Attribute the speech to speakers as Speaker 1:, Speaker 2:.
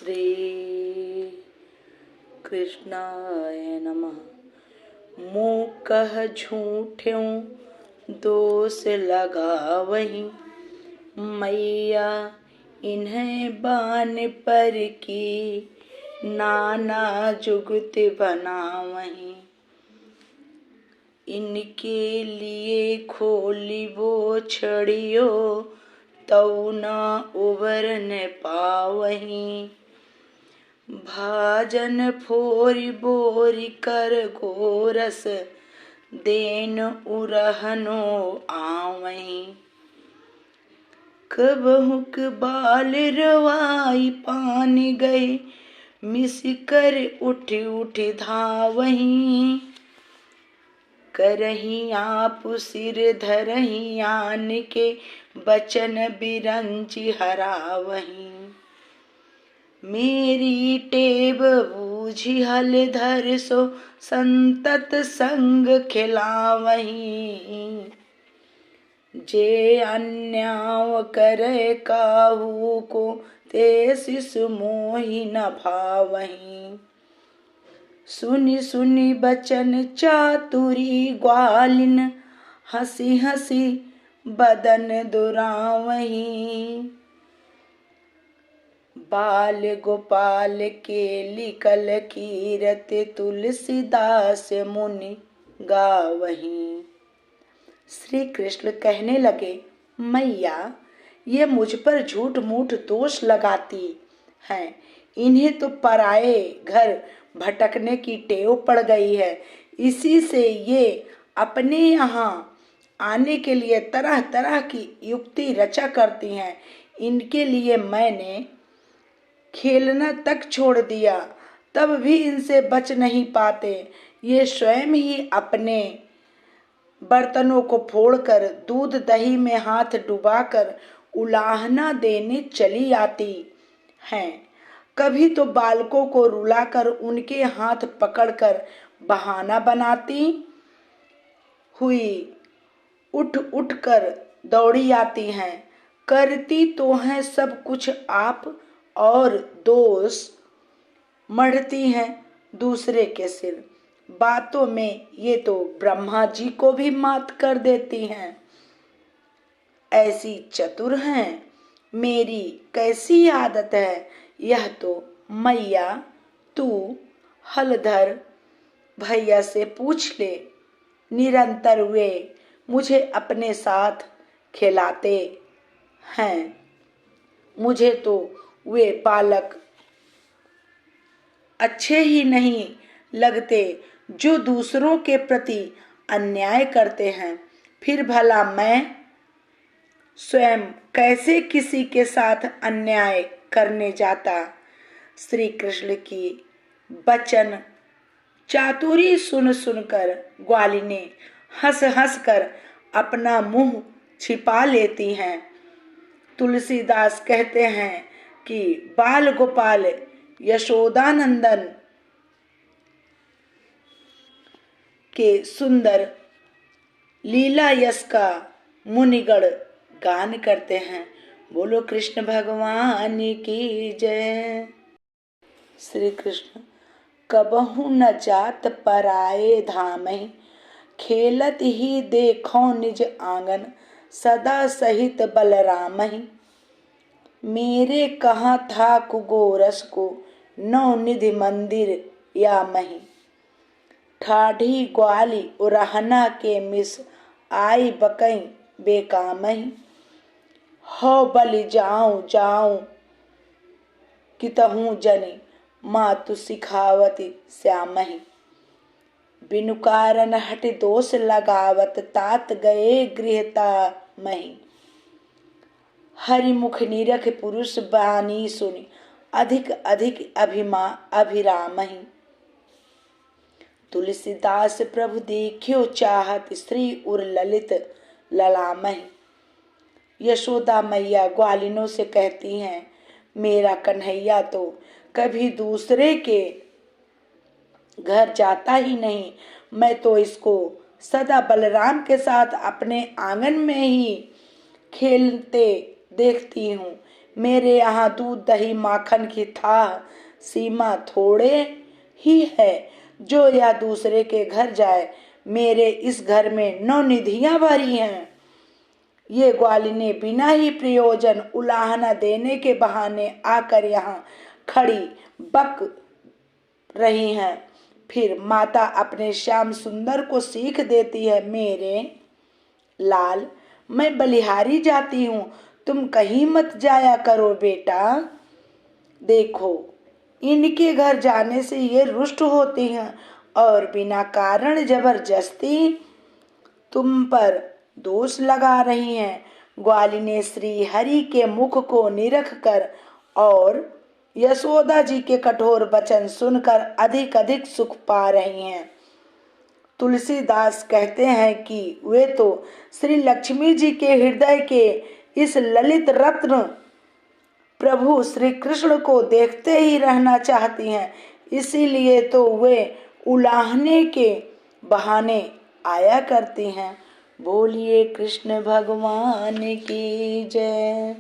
Speaker 1: श्री कृष्णाय नमः। मुँह कह झूठ्यों दोष लगावहीं, मैया इन्हें बान पर की नाना जुगत बनावहीं। इनके लिए खोली वो छड़ियो तौ न उबर न पावहीं। भाजन फोरी बोरी कर गोरस देन उरहनो आवहीं। कबहुक बाल रवाई पान गए मिस कर उठ उठ धावहीं। करही आप सिर धरही आन के बचन बिरंची हरावहीं। मेरी टेब बूझी हल धर सो संतत संग खिलावहीं। जे अन्याव करे काहू को ते शिश मोहि न भावहीं। सुनि सुनि बचन चातुरी ग्वालिन हंसी हंसी बदन दुरावहीं। बाल गोपाल के लिखल कीरत तुलसीदास मुनि गावहीं। श्री कृष्ण कहने लगे, मैया ये मुझ पर झूठ मूठ दोष लगाती हैं। इन्हें तो पराये घर भटकने की टेव पड़ गई है। इसी से ये अपने यहाँ आने के लिए तरह तरह की युक्ति रचा करती हैं। इनके लिए मैंने खेलना तक छोड़ दिया, तब भी इनसे बच नहीं पाते। ये स्वयं ही अपने बर्तनों को फोड़कर दूध दही में हाथ डुबाकर उलाहना देने चली आती हैं। कभी तो बालकों को रुलाकर उनके हाथ पकड़कर बहाना बनाती हुई उठ उठ कर दौड़ी आती हैं। करती तो हैं सब कुछ आप और दोष मढ़ती हैं दूसरे के सिर। बातों में ये तो ब्रह्मा जी को भी मात कर देती हैं। ऐसी चतुर हैं। मेरी कैसी आदत है यह तो मैया तू हलधर भैया से पूछ ले। निरंतर वे मुझे अपने साथ खिलाते हैं। मुझे तो वे बालक अच्छे ही नहीं लगते जो दूसरों के प्रति अन्याय करते हैं। फिर भला मैं स्वयं कैसे किसी के साथ अन्याय करने जाता। श्री कृष्ण की वचन चातुरी सुन सुनकर ग्वालिने हंस हंस कर अपना मुंह छिपा लेती हैं। तुलसीदास कहते हैं कि बाल गोपाल यशोदानंदन के सुंदर लीला यश का मुनिगण गान करते हैं। बोलो कृष्ण भगवान की जय। श्री कृष्ण कबहू न जात पराये धामहि, खेलत ही देखो निज आंगन सदा सहित बलरामहि। मेरे कहाँ था कुगोरस को नौ निधि मंदिर या मही। ठाढ़ी ग्वाली उरहना के मिस आई बकई बेकामही। हो बलि जाऊं जाऊं कितहूँ जनि मातु सिखावती श्यामहि। बिनु कारण हट दोष लगावत तात गए गृहता मही। हरिमुख निरख पुरुष बानी सुनि अधिक अधिक अभिरामहि। तुलसीदास प्रभु देखियो चाहत स्त्री उर ललित ललामहि। यशोदा मैया ग्वालिनों से कहती हैं, मेरा कन्हैया तो कभी दूसरे के घर जाता ही नहीं। मैं तो इसको सदा बलराम के साथ अपने आंगन में ही खेलते देखती हूँ। मेरे यहाँ दूध दही माखन की था सीमा थोड़े ही है। जो या दूसरे के घर जाए, मेरे इस घर में 9 निधियां भरी हैं। ये ग्वालिनी बिना ही प्रयोजन उलाहना देने के बहाने आकर यहाँ खड़ी बक रही हैं। फिर माता अपने श्याम सुंदर को सीख देती है, मेरे लाल, मैं बलिहारी जाती हूँ, तुम कहीं मत जाया करो बेटा। देखो, इनके घर जाने से ये रुष्ट होती हैं और बिना कारण जबरदस्ती तुम पर दोष लगा रही हैं। ग्वालिनी श्री हरि के मुख को निरख कर और यशोदा जी के कठोर वचन सुनकर अधिक अधिक सुख पा रही हैं। तुलसीदास कहते हैं कि वे तो श्री लक्ष्मी जी के हृदय के इस ललित रत्न प्रभु श्री कृष्ण को देखते ही रहना चाहती हैं, इसीलिए तो वे उलाहने के बहाने आया करती हैं। बोलिए कृष्ण भगवान की जय।